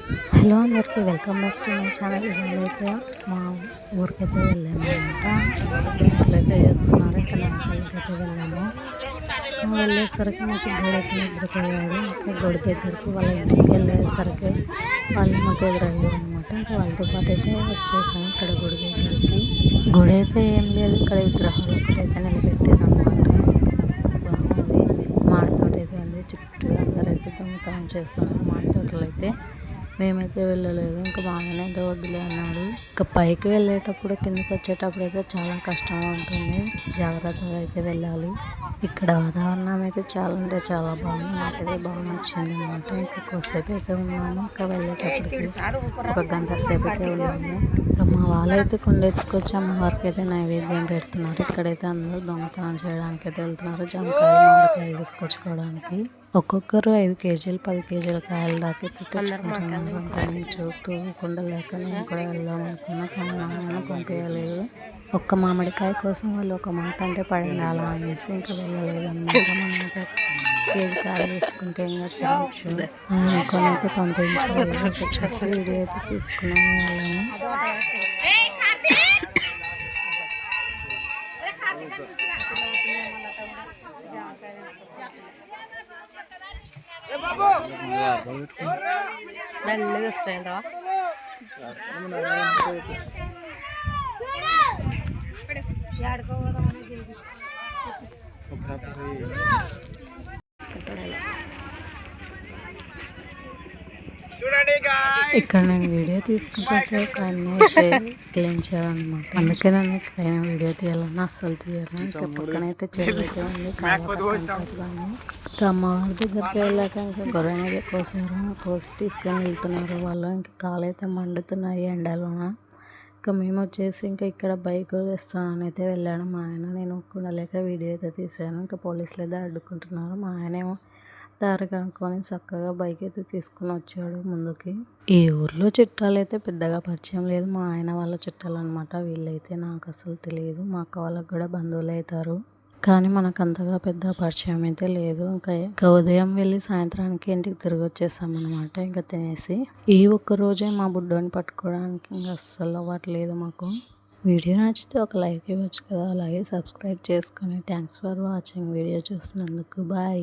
Hello అందరికీ welcome back to my channel. ఇవాళైతే మా ఊరికైతే వెళ్ళామన్నమాట. అయితే చేస్తున్నారు. ఇంకా నాకైతే వెళ్ళాము. వెళ్ళేసరికి నాకు గోడైతే నిద్రపోయాడు. ఇంకా గోడ దగ్గరికి వాళ్ళ ఇంటికి వెళ్ళేసరికి వాళ్ళు మాకు ఎదురయ్యారు అనమాట. ఇంకా వాళ్ళతో పాటు అయితే వచ్చేసాము ఇక్కడ గుడి దగ్గరికి. గుడి అయితే ఏం లేదు, ఇక్కడ విగ్రహాలు ఒకటైతే నిలబెట్టారు అనమాట. బాగుంది. మామిడితోట అయితే ఉంది. చుట్టూ అందరైతే దొంగతనం చేస్తున్నారు మామిడితోటలు అయితే. మేమైతే వెళ్ళలేదు. ఇంకా బాగానే అయితే వద్దులే అన్నాడు. ఇంకా పైకి వెళ్ళేటప్పుడు కిందకి వచ్చేటప్పుడు అయితే చాలా కష్టంగా ఉంటుంది. జాగ్రత్తగా అయితే వెళ్ళాలి. ఇక్కడ వాతావరణం అయితే చాలా అంటే చాలా బాగుంది. నాకైతే బాగా నచ్చింది అనమాట. ఇంకా కొద్దిసేపు అయితే ఉన్నాము. ఇంకా వెళ్ళేటప్పటికి ఒక గంట సేపు అయితే ఉన్నాము. ఇంకా మా వాళ్ళైతే కొండెత్తుకొచ్చి అమ్మవారికి అయితే నైవేద్యం పెడుతున్నారు. ఇక్కడైతే అందరూ దొంగతనం చేయడానికి అయితే వెళ్తున్నారు. జామకాయలు మామిడికాయలు తీసుకొచ్చుకోవడానికి. ఒక్కొక్కరు 5 కేజీలు 10 కేజీల కాయలు దాకా తెచ్చుకుంటున్నారు. ఇంకా నేను చూస్తూ ఉండలేక నేను కూడా వెళ్దాం అనుకున్నా, కానీ మా ఆయన పంపించలేదు. ఒక్క మామిడికాయ కోసం వాళ్ళు ఒక మాట అంటే పడిండాలా అనేసి ఇంకా వెళ్ళలేదు అన్నమాట. మనం కేజీ కాయలు తీసుకుంటే ఇంకా తినచ్చు అనుకొని అయితే పంపించలేదు. చూస్తే వీడియో అయితే తీసుకున్నాను వాళ్ళని. దండగా వస్తాయంట. ఇక్కడ నేను వీడియో తీసుకుంటే అన్నీ అయితే క్లీన్ చేయాలన్నమాట. అందుకే నేను ఇక్కడ వీడియో తీయాలని అస్సలు తీయను. ఇంకా పక్కనైతే చెరువు ఉంది, కాలువని. ఇంకా అమ్మవారి దగ్గరికి వెళ్ళాక ఇంకా గొర్రెనైతే కోసి తీసుకొని వెళ్తున్నారు వాళ్ళు. ఇంకా కాలు అయితే మండుతున్నాయి ఎండలోన. ఇంకా మేము వచ్చేసి ఇంకా ఇక్కడ బైక్ తెస్తానని అయితే వెళ్ళాను మా ఆయన. నేను ఉండలేక వీడియో అయితే తీసాను. ఇంకా పోలీసులు అయితే అడ్డుకుంటున్నారు. మా ఆయనేమో దారి కనుక్కొని చక్కగా బైక్ అయితే తీసుకుని వచ్చాడు ముందుకి. ఈ ఊర్లో చుట్టాలు అయితే పెద్దగా పరిచయం లేదు. మా ఆయన వాళ్ళ చుట్టాలు అనమాట. వీళ్ళైతే నాకు అసలు తెలియదు. మా అక్క వాళ్ళకి కూడా బంధువులు అవుతారు, కానీ మనకు అంతగా పెద్ద పరిచయం అయితే లేదు. ఇంకా ఉదయం వెళ్ళి సాయంత్రానికి ఇంటికి తిరిగి వచ్చేసామన్నమాట. ఇంకా తినేసి ఈ ఒక్క రోజే మా బుడ్డోని పట్టుకోవడానికి ఇంకా అస్సలు అవ్వట్లేదు మాకు. వీడియో నచ్చితే ఒక లైక్ ఇవ్వచ్చు కదా, అలాగే సబ్స్క్రైబ్ చేసుకొని. Thanks for watching. వీడియో చూస్తున్నందుకు బాయ్.